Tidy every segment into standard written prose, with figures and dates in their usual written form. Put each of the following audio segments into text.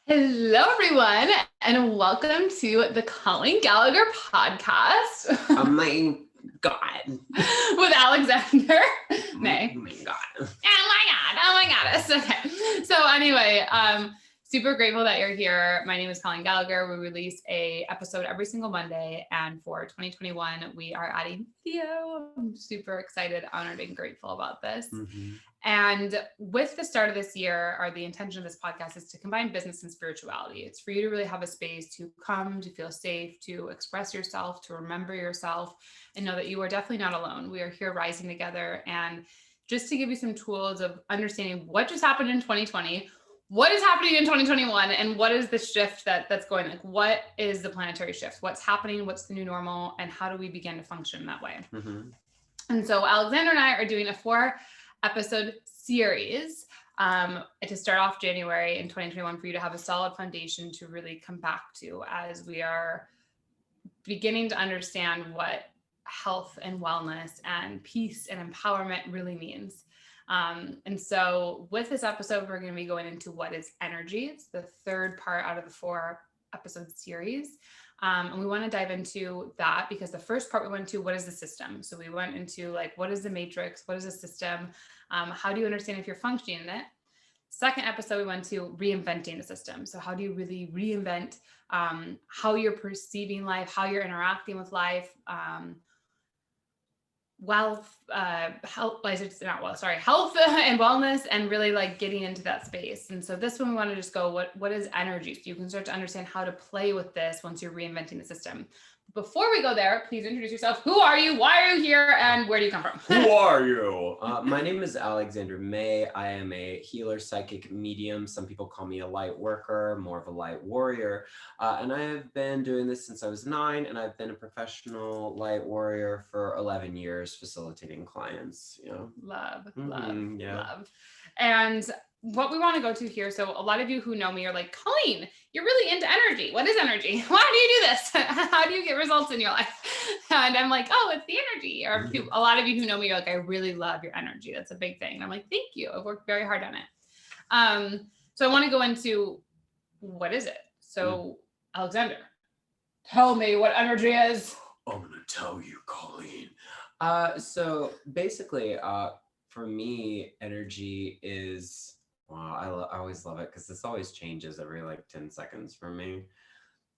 Hello, everyone, and welcome to the Colleen Gallagher podcast. Oh my God. With Alexander May. Oh my God. Oh my goddess. Okay. So anyway, super grateful that you're here. My name is Colleen Gallagher. We release a episode every single Monday, and for 2021, we are adding video. I'm super excited, honored, and grateful about this. Mm-hmm. And with the start of this year, the intention of this podcast is to combine business and spirituality. It's for you to really have a space to come, to feel safe, to express yourself, to remember yourself, and know that you are definitely not alone. We are here rising together. And just to give you some tools of understanding what just happened in 2020, what is happening in 2021, and what is the shift that's going, like, what is the planetary shift? What's happening? What's the new normal? And how do we begin to function that way? Mm-hmm. And so Alexander and I are doing a 4-episode series to start off January in 2021 for you to have a solid foundation to really come back to as we are beginning to understand what health and wellness and peace and empowerment really means. And so with this episode, we're going to be going into what is energy. It's the third part out of the 4-episode series. And we want to dive into that because the first part we went to, what is the system? So we went into like, what is the matrix? What is the system? How do you understand if you're functioning in it? Second episode, we went to reinventing the system. So how do you really reinvent how you're perceiving life, how you're interacting with life, health and wellness, and really like getting into that space. And so this one we want to just go, what is energy? So you can start to understand how to play with this once you're reinventing the system. Before we go there, please introduce yourself. Who are you? Why are you here? And where do you come from? Who are you? My name is Alexander May. I am a healer, psychic medium. Some people call me a light worker, more of a light warrior. And I have been doing this since I was 9, and I've been a professional light warrior for 11 years, facilitating clients. You know, love. And what we want to go to here. So a lot of you who know me are like, Colleen, you're really into energy. What is energy? Why do you do this? How do you get results in your life? And I'm like, oh, it's the energy. Or a lot of you who know me are like, I really love your energy. That's a big thing. And I'm like, thank you. I've worked very hard on it. So I want to go into what is it? So Alexander, tell me what energy is. I'm going to tell you, Colleen. So basically, for me, energy is, wow, I always love it because this always changes every like 10 seconds for me.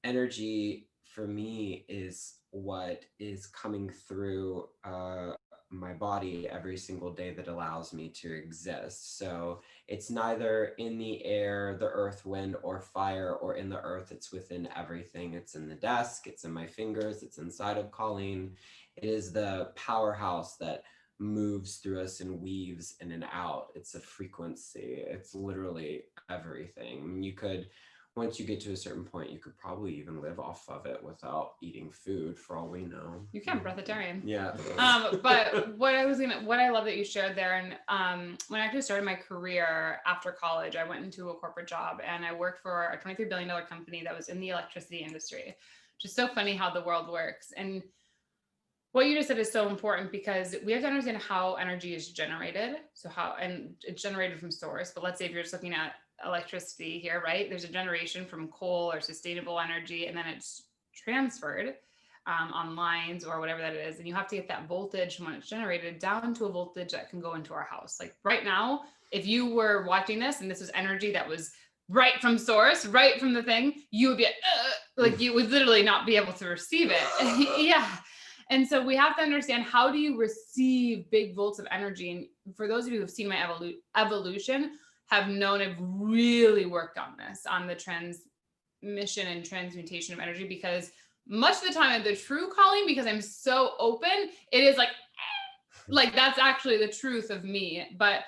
Energy for me is what is coming through my body every single day that allows me to exist. So it's neither in the air, the earth, wind, or fire, or in the earth. It's within everything. It's in the desk, it's in my fingers, it's inside of Colleen. It is the powerhouse that moves through us and weaves in and out. It's a frequency. It's literally everything. I mean, you could, once you get to a certain point, you could probably even live off of it without eating food, for all we know. You can, breatharian. Yeah. But what I love that you shared there, and when I actually started my career after college, I went into a corporate job and I worked for a $23 billion company that was in the electricity industry. Just so funny how the world works. And what you just said is so important because we have to understand how energy is generated. And it's generated from source. But let's say if you're just looking at electricity here, right? There's a generation from coal or sustainable energy, and then it's transferred on lines or whatever that is. And you have to get that voltage from when it's generated down to a voltage that can go into our house. Like right now, if you were watching this and this was energy that was right from source, right from the thing, you would be like, you would literally not be able to receive it. Yeah. And so we have to understand, how do you receive big volts of energy? And for those of you who have seen my evolution, have known I've really worked on this, on the transmission and transmutation of energy, because much of the time, the true Colleen, because I'm so open, it is like that's actually the truth of me. But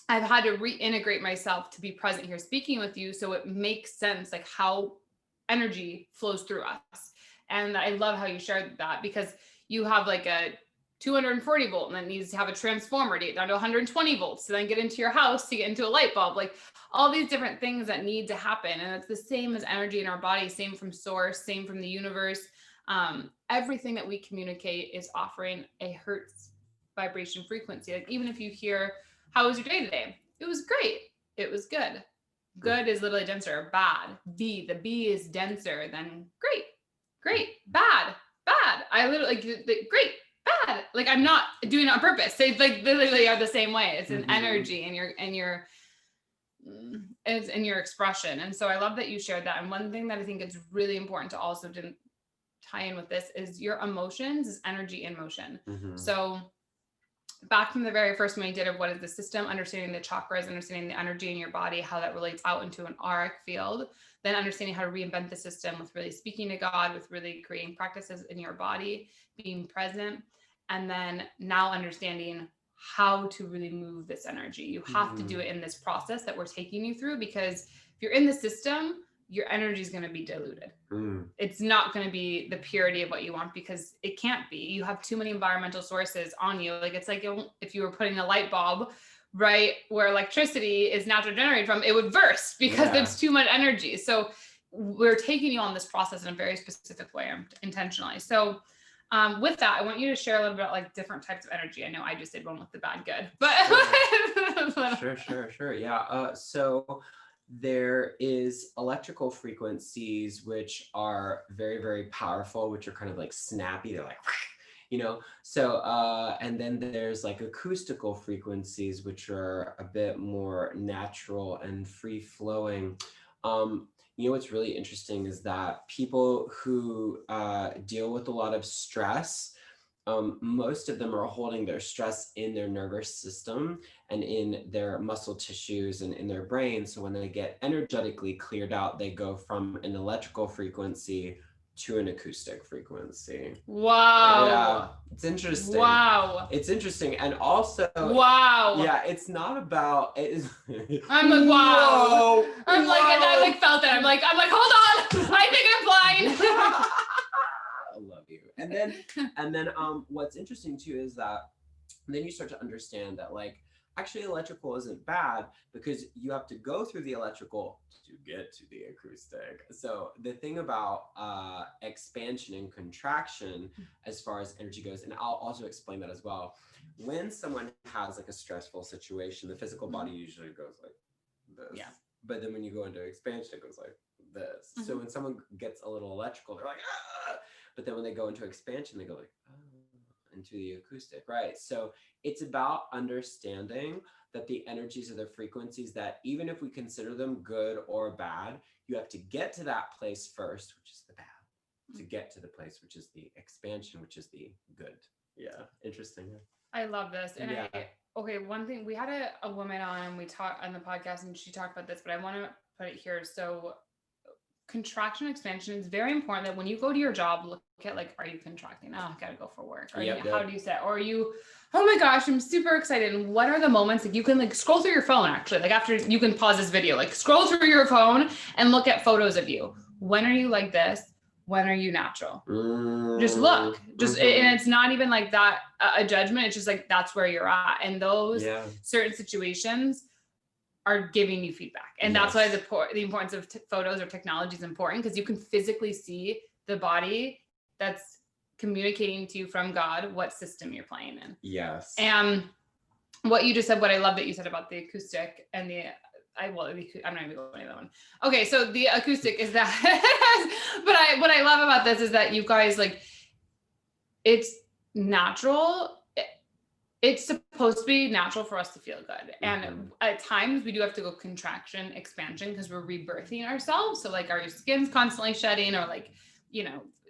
I've had to reintegrate myself to be present here speaking with you, so it makes sense, like how energy flows through us. And I love how you shared that, because you have like a 240 volt and then needs to have a transformer to get down to 120 volts to then get into your house to get into a light bulb, like all these different things that need to happen. And it's the same as energy in our body, same from source, same from the universe. Everything that we communicate is offering a hertz vibration frequency. Like even if you hear, how was your day today? It was great. It was good. Good is literally denser. Bad. The B is denser than great, bad. I literally like great, bad. Like I'm not doing it on purpose. They like literally are the same way. It's an energy and it's in your expression. And so I love that you shared that. And one thing that I think is really important to also tie in with this is your emotions is energy in motion. So back from the very first one we did of what is the system, understanding the chakras, understanding the energy in your body, how that relates out into an auric field, then understanding how to reinvent the system with really speaking to God, with really creating practices in your body, being present, and then now understanding how to really move this energy. You have to do it in this process that we're taking you through, because if you're in the system, your energy is going to be diluted. It's not going to be the purity of what you want, because it can't be. You have too many environmental sources on you. Like it's like if you were putting a light bulb right where electricity is naturally generated from, it would burst because there's too much energy. So we're taking you on this process in a very specific way, intentionally. So with that, I want you to share a little bit about like different types of energy. I know I just did one with the bad, good, but Sure. Yeah. So there is electrical frequencies which are very, very powerful, which are kind of like snappy. They're like, so and then there's like acoustical frequencies, which are a bit more natural and free flowing. What's really interesting is that people who deal with a lot of stress, most of them are holding their stress in their nervous system and in their muscle tissues and in their brain. So when they get energetically cleared out, they go from an electrical frequency to an acoustic frequency. Wow. Yeah, it's interesting. Wow. It's interesting. And also, wow. Yeah, it's not about it. I'm like, wow. Whoa, I'm like, and I like felt it. I'm like, hold on. I think I'm blind. I love you. And then what's interesting too is that then you start to understand that like actually electrical isn't bad, because you have to go through the electrical to get to the acoustic. So the thing about expansion and contraction as far as energy goes, and I'll also explain that as well. When someone has like a stressful situation, the physical body usually goes like this. Yeah. But then when you go into expansion, it goes like this. So when someone gets a little electrical, they're like, ah! But then when they go into expansion, they go like, oh, into the acoustic, right? So it's about understanding that the energies are the frequencies that even if we consider them good or bad, you have to get to that place first, which is the bad, to get to the place, which is the expansion, which is the good. Yeah, interesting. I love this. And okay, one thing, we had a woman on and we talked on the podcast and she talked about this, but I want to put it here. So contraction expansion is very important, that when you go to your job, look at like, are you contracting? Oh, I gotta go for work. Or how do you say, or are you, oh my gosh, I'm super excited. And what are the moments that you can like scroll through your phone, actually, like after you can pause this video, like scroll through your phone and look at photos of you. When are you like this? When are you natural? Just look, and it's not even like that a judgment. It's just like, that's where you're at. And those certain situations are giving you feedback. And that's why the importance of photos or technology is important, because you can physically see the body that's communicating to you from God, what system you're playing in. Yes. And what you just said, what I love that you said about the acoustic and I'm not even going to that one. Okay. So the acoustic is that, but what I love about this is that you guys, like, it's natural. It's supposed to be natural for us to feel good. And at times we do have to go contraction, expansion, because we're rebirthing ourselves. So like our skin's constantly shedding, or like,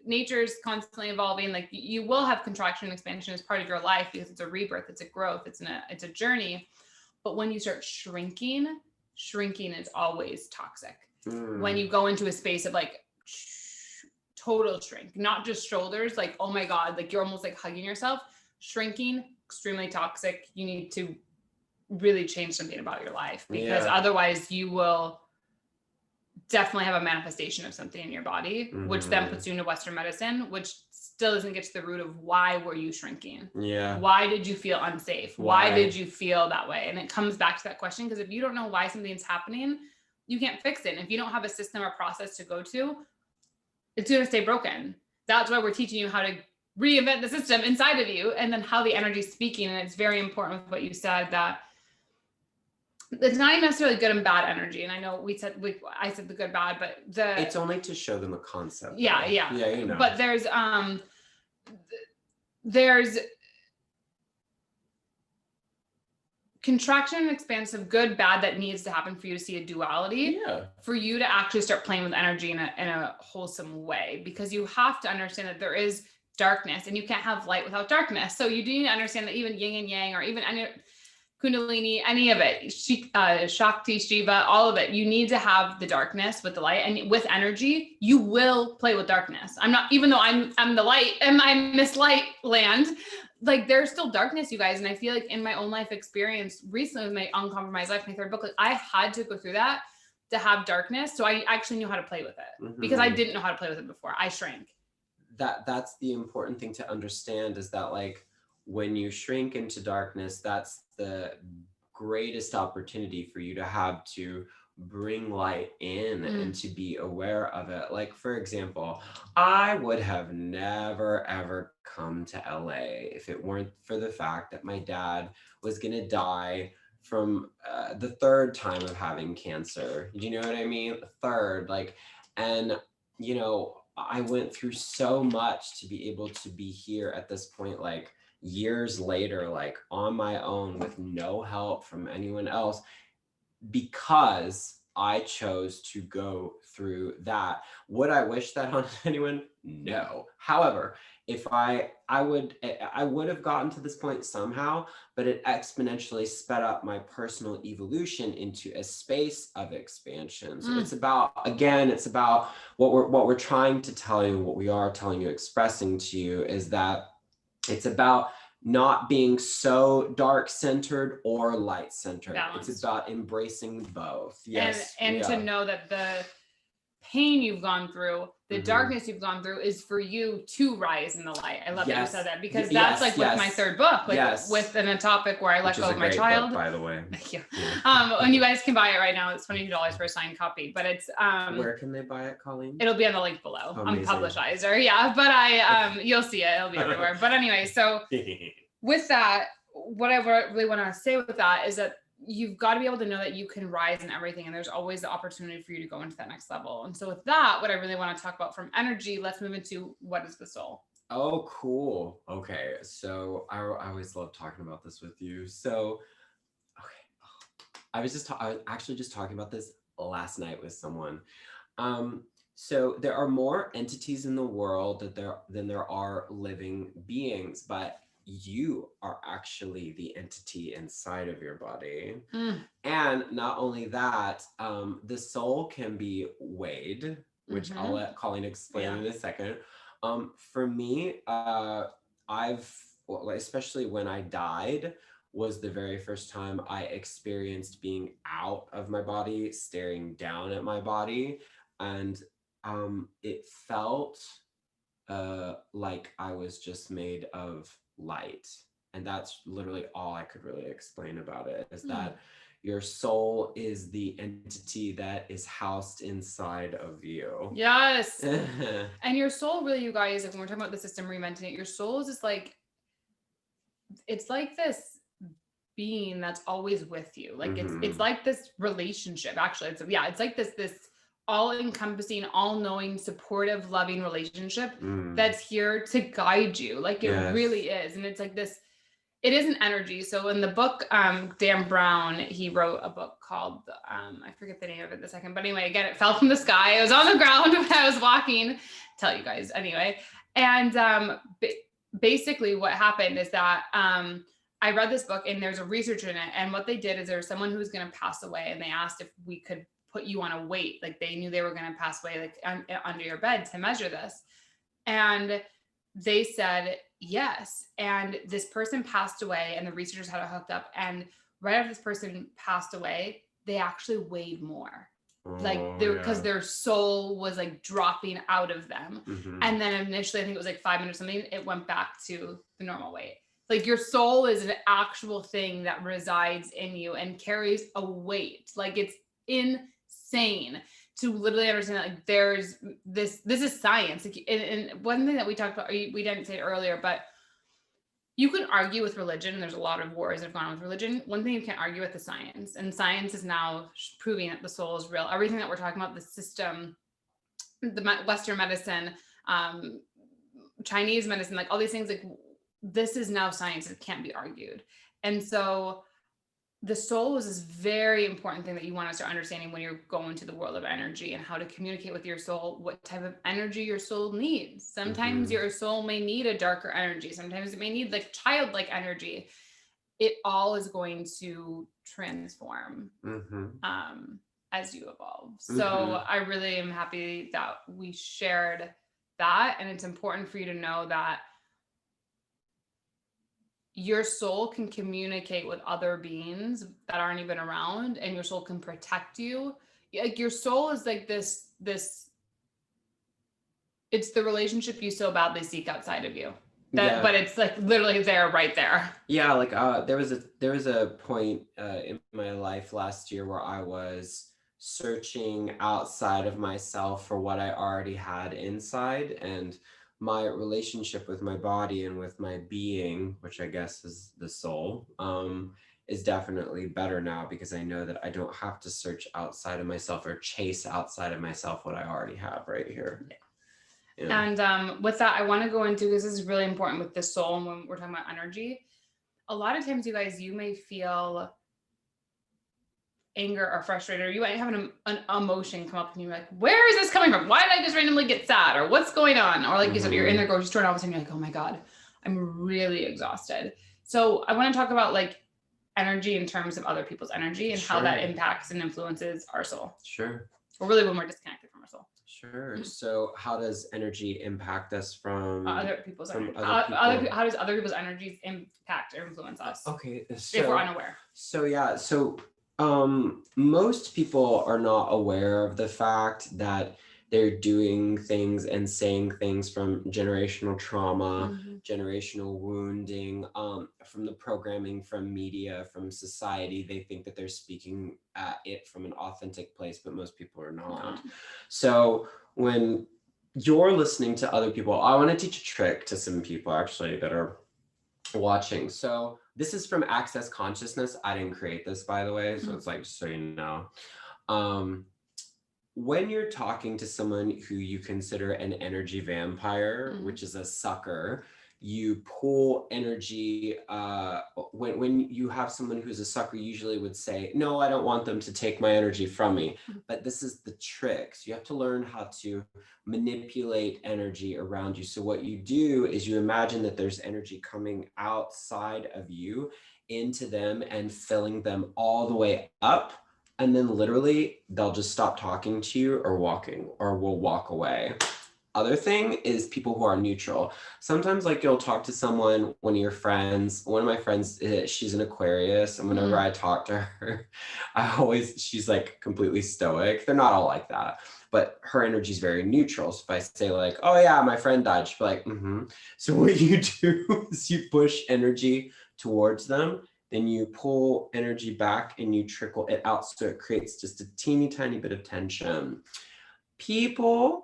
nature's constantly evolving. Like you will have contraction and expansion as part of your life, because it's a rebirth, it's a growth, it's a journey. But when you start shrinking is always toxic. When you go into a space of like total shrink, not just shoulders, like, oh my God, like you're almost like hugging yourself. Shrinking, extremely toxic. You need to really change something about your life, because otherwise you will definitely have a manifestation of something in your body, which then puts you into Western medicine, which still doesn't get to the root of why were you shrinking? Yeah. Why did you feel unsafe? Why did you feel that way? And it comes back to that question, because if you don't know why something's happening, you can't fix it. And if you don't have a system or process to go to, it's going to stay broken. That's why we're teaching you how to reinvent the system inside of you, and then how the energy is speaking. And it's very important with what you said, that it's not even necessarily good and bad energy. And I know I said the good, bad, but it's only to show them a concept. Yeah. Though. Yeah. Yeah, you know. But there's contraction and expansion of good, bad that needs to happen for you to see a duality. Yeah. For you to actually start playing with energy in a wholesome way, because you have to understand that there is darkness and you can't have light without darkness. So you do need to understand that even yin and yang, or even any Kundalini, any of it, Shakti, Shiva, all of it, you need to have the darkness with the light, and with energy, you will play with darkness. I'm not, even though I'm the light and I'm Miss Light land, like there's still darkness, you guys. And I feel like in my own life experience recently with my Uncompromised Life, my third book, like I had to go through that to have darkness. So I actually knew how to play with it, because I didn't know how to play with it before. I shrank. That's the important thing to understand, is that like when you shrink into darkness, that's the greatest opportunity for you to have to bring light in and to be aware of it. Like, for example, I would have never ever come to LA if it weren't for the fact that my dad was gonna die from the third time of having cancer. Do you know what I mean? The third, like, and you know, I went through so much to be able to be here at this point, like years later, like on my own with no help from anyone else, because I chose to go through that. Would I wish that on anyone? No. However, if I would have gotten to this point somehow, but it exponentially sped up my personal evolution into a space of expansion. So it's about what we're trying to tell you, what we are telling you, expressing to you, is that it's about not being so dark centered or light centered. Balance. It's about embracing both. Yes. And to know that the pain you've gone through, the darkness you've gone through, is for you to rise in the light. I love that you said that, because that's like with my third book, like with a topic where I let go of my child. Book, by the way. Thank you. And you guys can buy it right now. It's $22 for a signed copy, but it's where can they buy it, Colleen? It'll be on the link below. I'm Publishizer. Yeah, but you'll see it. It'll be everywhere. But anyway, so with that, what I really want to say with that is that you've got to be able to know that you can rise in everything, and there's always the opportunity for you to go into that next level. And so with that, what I really want to talk about from energy, let's move into what is the soul. Oh, cool. Okay. So I always love talking about this with you. So, okay. I was actually just talking about this last night with someone. So there are more entities in the world than there are living beings, but you are actually the entity inside of your body. And not only that, the soul can be weighed, which I'll let Colleen explain in a second. For me, especially when I died, was the very first time I experienced being out of my body, staring down at my body. And it felt like I was just made of light. And that's literally all I could really explain about it, is that your soul is the entity that is housed inside of you. Yes. And your soul, really, you guys, like when we're talking about the system reinventing it, your soul is just like, it's like this being that's always with you. Like it's like this relationship, actually. It's like this all-encompassing, all-knowing, supportive, loving relationship that's here to guide you. Like it really is. And it's like this, it is an energy. So in the book, Dan Brown, he wrote a book called, I forget the name of it the second, but anyway, again, it fell from the sky. It was on the ground when I was walking, tell you guys anyway. And basically what happened is that I read this book, and there's a researcher in it. And what they did is there was someone who was going to pass away, and they asked if we could put you on a weight. Like they knew they were going to pass away, like under your bed, to measure this. And they said yes. And this person passed away, and the researchers had it hooked up. And right after this person passed away, they actually weighed more. Because their soul was like dropping out of them. And then initially, I think it was like 5 minutes or something, it went back to the normal weight. Like your soul is an actual thing that resides in you and carries a weight. Like it's insane to literally understand that, like there's this is science. Like, and one thing that we talked about, we didn't say it earlier, but You can argue with religion. There's a lot of wars that have gone on with religion. One thing you can't argue with is science. And science is now proving that the soul is real. Everything that we're talking about, the system, the Western medicine, Chinese medicine, like all these things, like this is now science. It can't be argued. And so the soul is this very important thing that you want to start understanding when you're going to the world of energy and how to communicate with your soul, what type of energy your soul needs. Sometimes your soul may need a darker energy. Sometimes it may need like childlike energy. It all is going to transform as you evolve. So I really am happy that we shared that. And it's important for you to know that your soul can communicate with other beings that aren't even around, and your soul can protect you. Like your soul is like this, it's the relationship you so badly seek outside of you. But it's like literally there, right there. Yeah, like there was a point in my life last year where I was searching outside of myself for what I already had inside, and my relationship with my body and with my being, which I guess is the soul, is definitely better now because I know that I don't have to search outside of myself or chase outside of myself what I already have right here. Yeah. And with that, I want to go into, because this is really important with the soul and when we're talking about energy. A lot of times, you guys, you may feel anger or frustrated, or you might have an emotion come up and you're like, where is this coming from? Why did I just randomly get sad? Or what's going on? Or like you said, you're in the grocery store and all of a sudden you're like, oh my God, I'm really exhausted. So I want to talk about like energy in terms of other people's energy and how that impacts and influences our soul. Sure. Or really when we're disconnected from our soul. Sure. So how does energy impact us from other people's energy? How does other people's energies impact or influence us? Okay. So, if we're unaware. So yeah. So most people are not aware of the fact that they're doing things and saying things from generational trauma, generational wounding, from the programming, from media, from society. They think that they're speaking at it from an authentic place, but most people are not. So when you're listening to other people, I want to teach a trick to some people actually that are watching. So this is from Access Consciousness. I didn't create this, by the way. So it's like, so you know. When you're talking to someone who you consider an energy vampire, which is a sucker, you pull energy. When you have someone who's a sucker, usually would say, no, I don't want them to take my energy from me. But this is the trick. So you have to learn how to manipulate energy around you. So what you do is you imagine that there's energy coming outside of you into them and filling them all the way up. And then literally they'll just stop talking to you or walking, or will walk away. Other thing is people who are neutral. Sometimes like you'll talk to someone, one of your friends, one of my friends, she's an Aquarius. And whenever I talk to her, she's like completely stoic. They're not all like that, but her energy is very neutral. So if I say like, oh yeah, my friend died, she'll be like, So what you do is you push energy towards them, then you pull energy back and you trickle it out. So it creates just a teeny tiny bit of tension. People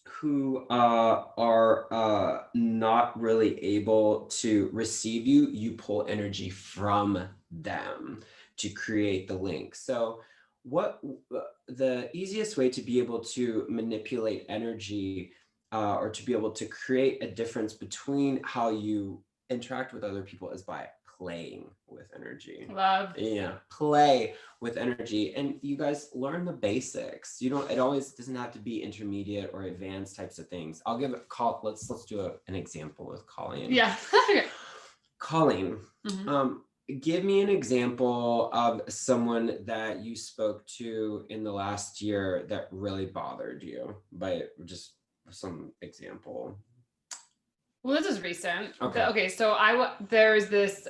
who are not really able to receive you, you pull energy from them to create the link. So what the easiest way to be able to manipulate energy or to be able to create a difference between how you interact with other people is by playing with energy. Play with energy, and you guys learn the basics. It always doesn't have to be intermediate or advanced types of things. I'll give a call. Let's do an example with Colleen. Colleen, give me an example of someone that you spoke to in the last year that really bothered you, by just some example. Well, this is recent. Okay, so there's this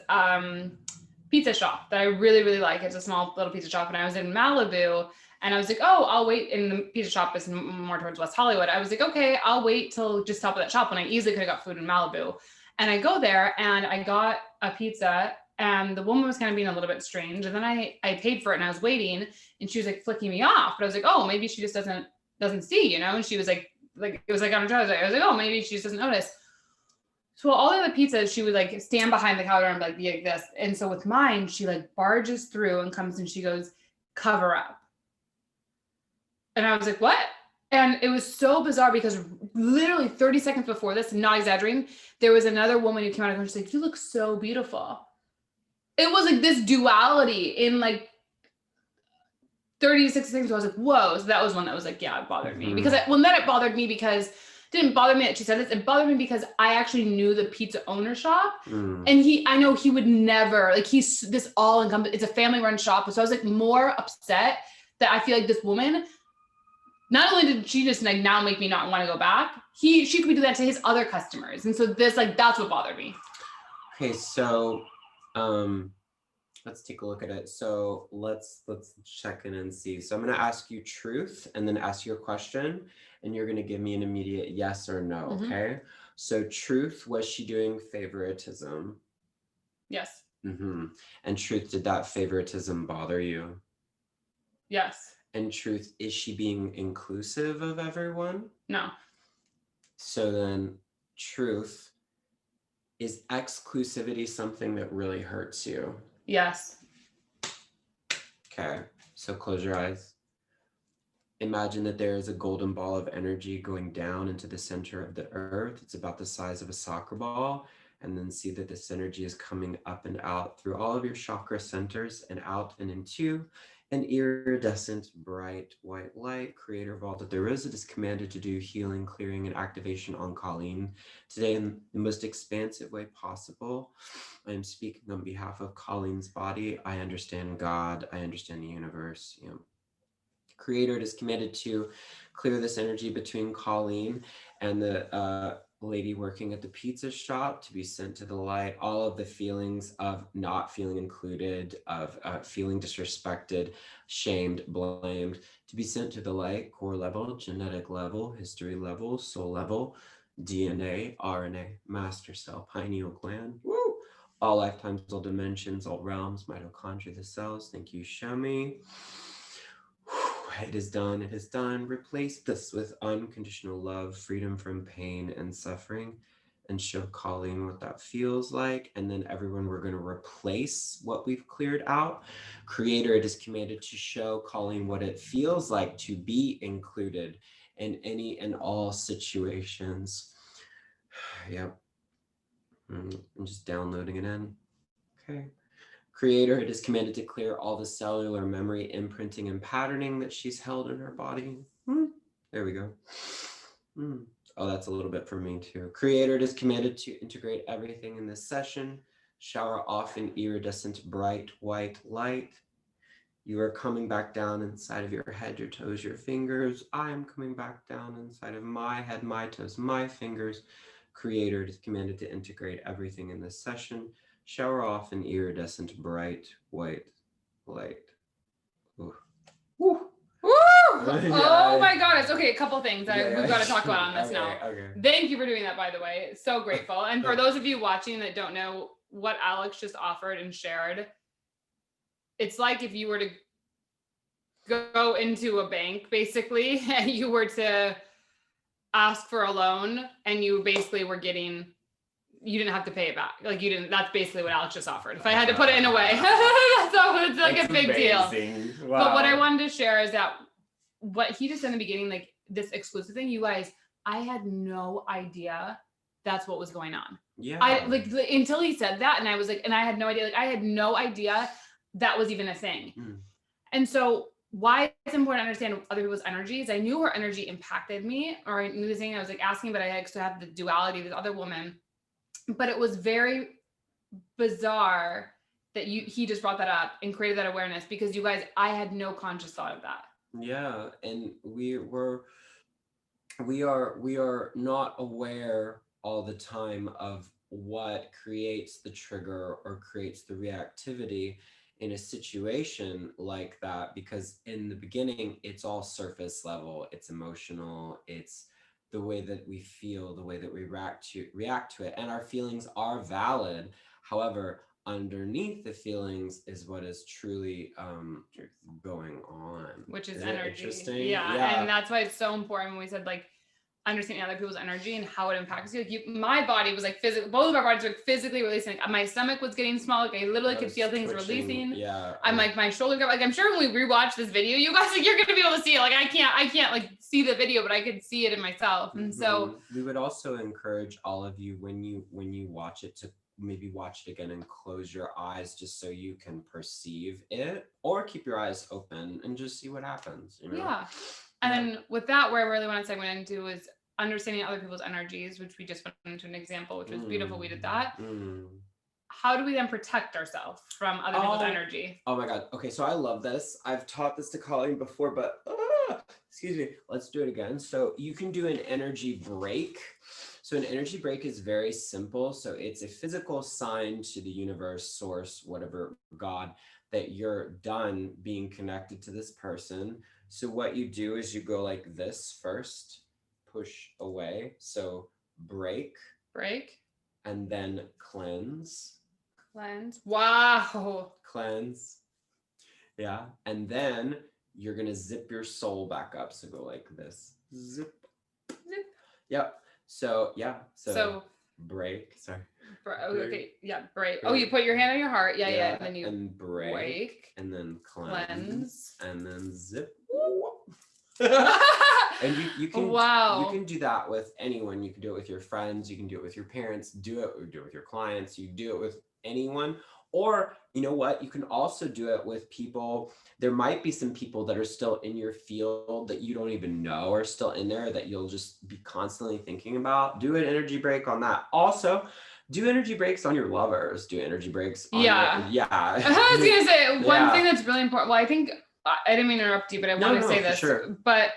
pizza shop that I really, really like. It's a small little pizza shop, and I was in Malibu, and I was like, oh, I'll wait. And the pizza shop is more towards West Hollywood. I was like, okay, I'll wait till just stop at that shop when I easily could have got food in Malibu. And I go there, and I got a pizza, and the woman was kind of being a little bit strange. And then I paid for it, and I was waiting, and she was like flicking me off. But I was like, oh, maybe she just doesn't see, And she was like it was like on her jaw. I was like, oh, maybe she just doesn't notice. So all the other pizzas, she would like stand behind the counter and like be like this. And so with mine, she like barges through and comes and she goes, cover up. And I was like, what? And it was so bizarre because literally 30 seconds before this, not exaggerating, there was another woman who came out and she's like, you look so beautiful. It was like this duality in like 30 to 60 seconds. I was like, whoa. So that was one that was like, yeah, it bothered me. Because then it bothered me because it didn't bother me that she said this. It bothered me because I actually knew the pizza owner shop. And I know he would never, like he's this all encompassing, it's a family run shop. So I was like more upset that I feel like this woman, not only did she just like now make me not want to go back, she could be doing that to his other customers. And so this, like, that's what bothered me. Okay, so let's take a look at it. So let's check in and see. So I'm going to ask you truth and then ask you a question, and you're going to give me an immediate yes or no. Okay. So truth, was she doing favoritism? Yes. And truth, did that favoritism bother you? Yes. And truth, is she being inclusive of everyone? No. So then truth, is exclusivity something that really hurts you? Yes. Okay, so close your eyes. Imagine that there is a golden ball of energy going down into the center of the earth. It's about the size of a soccer ball. And then see that this energy is coming up and out through all of your chakra centers and out and into an iridescent, bright white light. Creator of all that there is, it is commanded to do healing, clearing, and activation on Colleen today in the most expansive way possible. I am speaking on behalf of Colleen's body. I understand God. I understand the universe. Creator, it is commanded to clear this energy between Colleen and the lady working at the pizza shop, to be sent to the light. All of the feelings of not feeling included, of feeling disrespected, shamed, blamed, to be sent to the light. Core level, genetic level, history level, soul level, DNA, RNA, master cell, pineal gland. Woo! All lifetimes, all dimensions, all realms, mitochondria, the cells. Thank you, Shami. It is done. It is done. Replace this with unconditional love, freedom from pain and suffering, and show Colleen what that feels like. And then everyone, we're going to replace what we've cleared out. Creator, it is commanded to show Colleen what it feels like to be included in any and all situations. Yep. I'm just downloading it in. Okay. Creator, it is commanded to clear all the cellular memory, imprinting, and patterning that she's held in her body. There we go. Oh, that's a little bit for me too. Creator, it is commanded to integrate everything in this session. Shower off in iridescent, bright white light. You are coming back down inside of your head, your toes, your fingers. I am coming back down inside of my head, my toes, my fingers. Creator, it is commanded to integrate everything in this session. Shower off in iridescent, bright white light. Ooh. Woo! Oh my goddess. Okay, a couple things we've got to talk about on this now. Okay. Thank you for doing that, by the way. So grateful. And for those of you watching that don't know what Alex just offered and shared, it's like if you were to go into a bank, basically, and you were to ask for a loan and you basically were getting, you didn't have to pay it back. Like you didn't, that's basically what Alex just offered. If I had to put it in a way, it's like a big deal. Wow. But what I wanted to share is that what he just said in the beginning, like this exclusive thing, you guys, I had no idea that's what was going on. Yeah. I like until he said that, and I was like, and I had no idea, like I had no idea that was even a thing. And so why it's important to understand other people's energies. I knew her energy impacted me, or I knew the thing I was like asking, but I had to have the duality of this other woman. But it was very bizarre that he just brought that up and created that awareness, because you guys, I had no conscious thought of that. Yeah, and we are not aware all the time of what creates the trigger or creates the reactivity in a situation like that, because in the beginning it's all surface level, it's emotional, it's the way that we feel, the way that we react to it, and our feelings are valid. However, underneath the feelings is what is truly going on, which is energy. Interesting? Yeah, and that's why it's so important when we said like understanding other people's energy and how it impacts you. Like my body was like physical, both of our bodies were physically releasing. Like my stomach was getting small. Like I literally could feel things releasing. Yeah. I'm like, my shoulder, like I'm sure when we rewatch this video, you guys, like, you're going to be able to see it. Like I can't like see the video, but I could see it in myself. And so we would also encourage all of you when you watch it to maybe watch it again and close your eyes just so you can perceive it, or keep your eyes open and just see what happens, you know? Yeah. And then with that, where I really want to segment into is understanding other people's energies, which we just went into an example, which was beautiful. We did that. How do we then protect ourselves from other people's energy? Oh my God. Okay, so I love this. I've taught this to Colleen before, but excuse me, let's do it again. So you can do an energy break. So an energy break is very simple. So it's a physical sign to the universe, source, whatever, God, that you're done being connected to this person. So what you do is you go like this first, push away. So break. And then cleanse. Wow. Cleanse. Yeah. And then you're going to zip your soul back up. So go like this. Zip. Yep. So, yeah. So break. Sorry. Okay. Yeah. Break. Oh, you put your hand on your heart. Yeah. And then you and break. And then cleanse. And then zip. And you can you can do that with anyone. You can do it with your friends. You can do it with your parents. Do it with your clients. You do it with anyone. Or you know what? You can also do it with people. There might be some people that are still in your field that you don't even know are still in there that you'll just be constantly thinking about. Do an energy break on that. Also, do energy breaks on your lovers. Do energy breaks on I was gonna say one thing that's really important. Well, I think I didn't mean to interrupt you, but I want to say this. Sure. But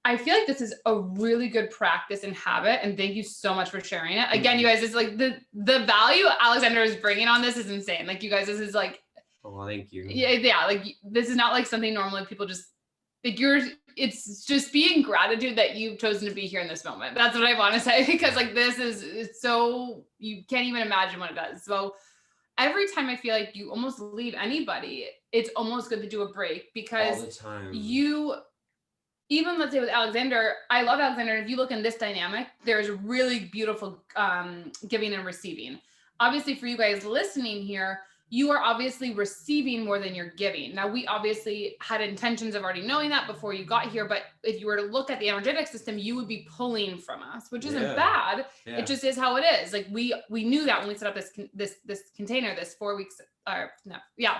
I feel like this is a really good practice and habit, and thank you so much for sharing it. Again, you guys, it's like the value Alexander is bringing on this is insane. Like you guys, this is like, oh, thank you. Yeah, like this is not like something normally people just like it's just being gratitude that you've chosen to be here in this moment. That's what I want to say, because like this is so, you can't even imagine what it does. So every time I feel like you almost leave anybody, it's almost good to do a break, because all the time. Even let's say with Alexander, I love Alexander. If you look in this dynamic, there's really beautiful giving and receiving. Obviously for you guys listening here, you are obviously receiving more than you're giving. Now we obviously had intentions of already knowing that before you got here, but if you were to look at the energetic system, you would be pulling from us, which isn't bad. It just is how it is. Like we knew that when we set up this container, this 4 weeks,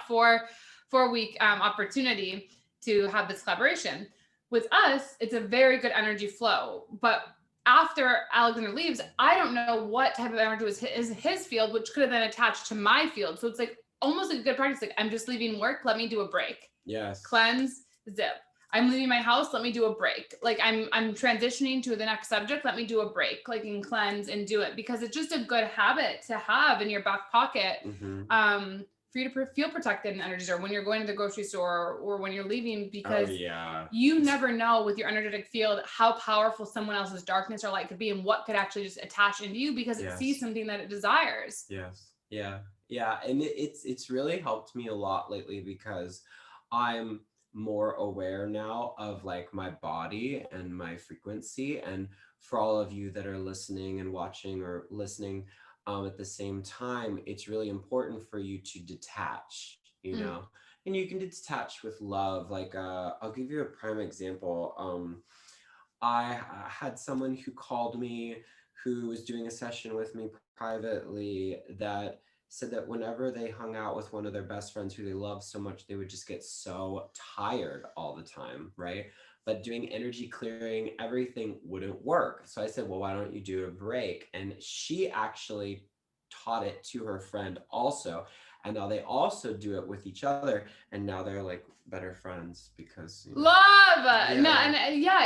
4 week opportunity to have this collaboration. With us, it's a very good energy flow. But after Alexander leaves, I don't know what type of energy was his field, which could have then attached to my field. So it's like almost like a good practice. Like I'm just leaving work. Let me do a break. Yes. Cleanse, zip. I'm leaving my house. Let me do a break. Like I'm transitioning to the next subject. Let me do a break, like and cleanse and do it, because it's just a good habit to have in your back pocket. For you to feel protected in energies, or when you're going to the grocery store or when you're leaving, because you never know with your energetic field how powerful someone else's darkness or light could be, and what could actually just attach into you because it sees something that it desires. And it's really helped me a lot lately, because I'm more aware now of like my body and my frequency. And for all of you that are listening and watching or listening, at the same time, it's really important for you to detach, you know, and you can detach with love. Like, I'll give you a prime example. I had someone who called me who was doing a session with me privately that said that whenever they hung out with one of their best friends who they love so much, they would just get so tired all the time, right? But doing energy clearing, everything wouldn't work. So I said, well, why don't you do a break? And she actually taught it to her friend also. And now they also do it with each other. And now they're like better friends because love. No, and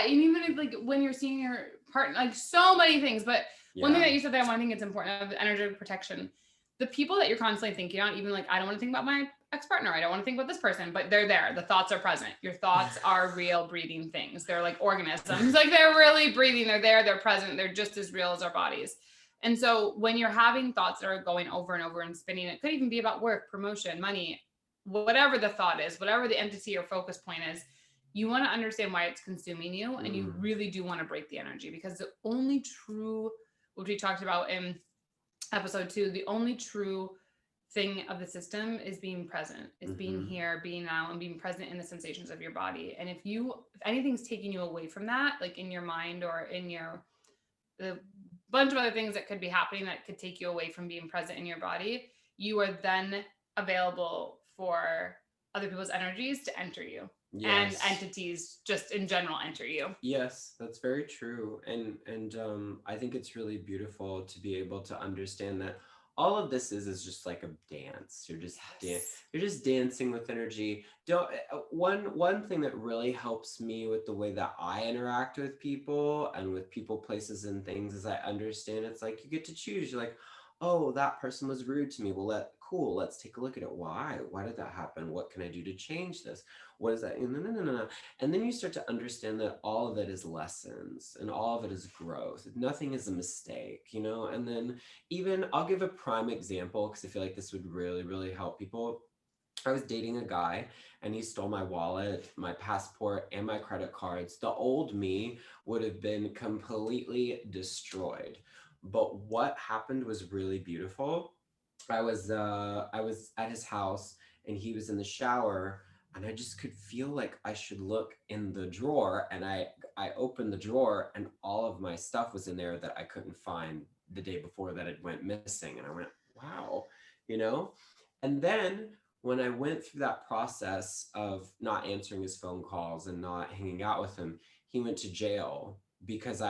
even if like when you're seeing your partner, like so many things. But one thing that you said that I think it's important of energetic protection. The people that you're constantly thinking on, even like, I don't want to think about my ex-partner. I don't want to think about this person, but they're there. The thoughts are present. Your thoughts are real breathing things. They're like organisms. Like they're really breathing. They're there. They're present. They're just as real as our bodies. And so when you're having thoughts that are going over and over and spinning, it could even be about work, promotion, money, whatever the thought is, whatever the entity or focus point is, you want to understand why it's consuming you, and you really do want to break the energy, because the only true, which we talked about in episode 2, the only true thing of the system is being present, is being here, being now, and being present in the sensations of your body. And if anything's taking you away from that, like in your mind or in the bunch of other things that could be happening that could take you away from being present in your body, you are then available for other people's energies to enter you. Yes. And entities just in general enter you. Yes, that's very true. And I think it's really beautiful to be able to understand that all of this is just like a dance. You're just you're just dancing with energy. Don't one thing that really helps me with the way that I interact with people and with people, places, and things is I understand it's like you get to choose. You're like, oh, that person was rude to me. Well, cool. Let's take a look at it. Why? Why did that happen? What can I do to change this? What is that? No. And then you start to understand that all of it is lessons and all of it is growth. Nothing is a mistake, you know? And then even I'll give a prime example because I feel like this would really, really help people. I was dating a guy and he stole my wallet, my passport, and my credit cards. The old me would have been completely destroyed. But what happened was really beautiful. I was at his house and he was in the shower and I just could feel like I should look in the drawer, and I opened the drawer and all of my stuff was in there that I couldn't find the day before that it went missing, and I went, wow, you know? And then when I went through that process of not answering his phone calls and not hanging out with him, he went to jail because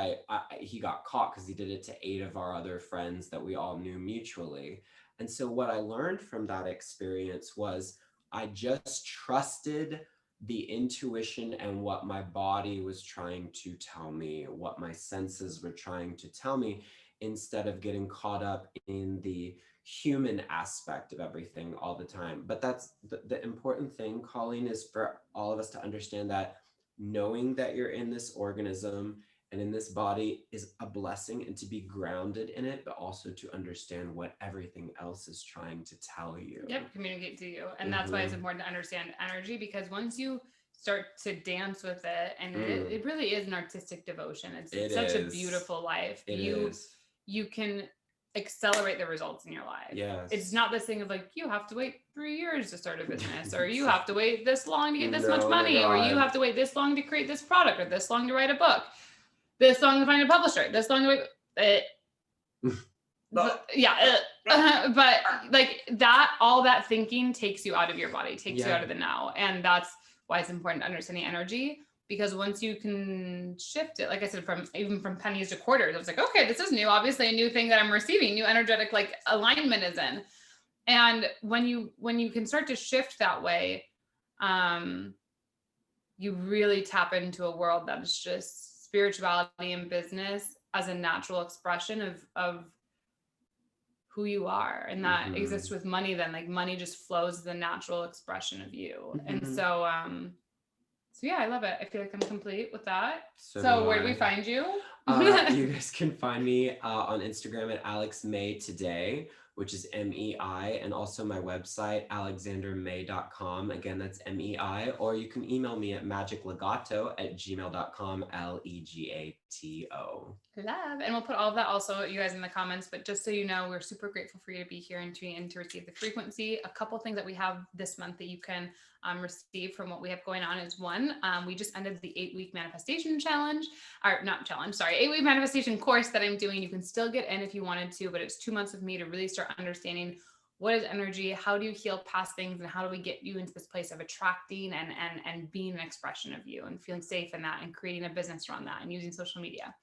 he got caught because he did it to 8 of our other friends that we all knew mutually. And so what I learned from that experience was I just trusted the intuition and what my body was trying to tell me, what my senses were trying to tell me, instead of getting caught up in the human aspect of everything all the time. But that's the important thing, Colleen, is for all of us to understand that knowing that you're in this organism and in this body is a blessing, and to be grounded in it, but also to understand what everything else is trying to tell you. Yep, communicate to you. And that's why it's important to understand energy, because once you start to dance with it, and it really is an artistic devotion. It's such a beautiful life. You can accelerate the results in your life. Yes. It's not this thing of like, you have to wait 3 years to start a business, or you have to wait this long to get this much money, or you have to wait this long to create this product, or this long to write a book, this long to find a publisher, this long to wait. But like that, all that thinking takes you out of your body, takes you out of the now. And that's why it's important to understand the energy, because once you can shift it, like I said, even from pennies to quarters, I was like, okay, this is new, obviously a new thing that I'm receiving, new energetic like alignment is in. And when you can start to shift that way, you really tap into a world that is just spirituality and business as a natural expression of who you are. And that exists with money. Then like money just flows as the natural expression of you. And so yeah, I love it. I feel like I'm complete with that. So where do we find you? You guys can find me on Instagram at AlexMayToday, which is MEI, and also my website, alexandermay.com. Again, that's MEI, or you can email me at magiclegato@gmail.com, LEGATO. Love. And we'll put all of that also, you guys, in the comments. But just so you know, we're super grateful for you to be here and to receive the frequency. A couple things that we have this month that you can receive from what we have going on is one, we just ended the 8-week manifestation challenge, or not challenge, sorry, 8-week manifestation course that I'm doing. You can still get in if you wanted to, but it's 2 months with me to really start understanding what is energy, how do you heal past things, and how do we get you into this place of attracting and being an expression of you and feeling safe in that and creating a business around that and using social media.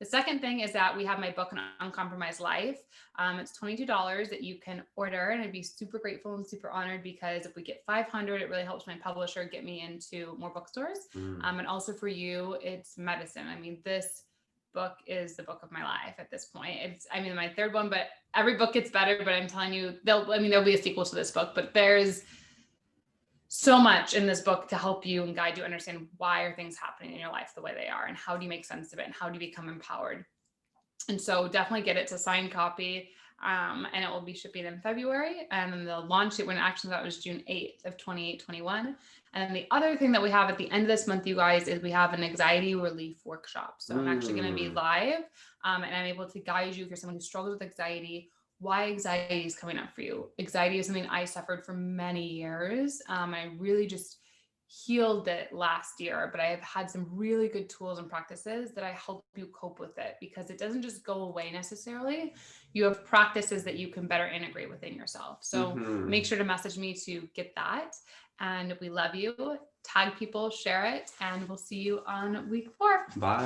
The second thing is that we have my book, An Uncompromised Life. It's $22 that you can order, and I'd be super grateful and super honored, because if we get 500, it really helps my publisher get me into more bookstores. And also for you, it's medicine. I mean, this book is the book of my life at this point. It's, I mean, my third one, but every book gets better. But I'm telling you, there'll be a sequel to this book, but there's so much in this book to help you and guide you understand why are things happening in your life the way they are, and how do you make sense of it, and how do you become empowered. And so definitely get it to signed copy. And it will be shipping in February. And then they'll launch it when actually that was June 8th of 2821. And then the other thing that we have at the end of this month, you guys, is we have an anxiety relief workshop. So I'm actually going to be live, and I'm able to guide you if you're someone who struggles with anxiety, why anxiety is coming up for you. Anxiety is something I suffered for many years. I really just healed it last year, but I've had some really good tools and practices that I help you cope with it, because it doesn't just go away necessarily. You have practices that you can better integrate within yourself. So make sure to message me to get that. And we love you. Tag people, share it, and we'll see you on week 4. Bye.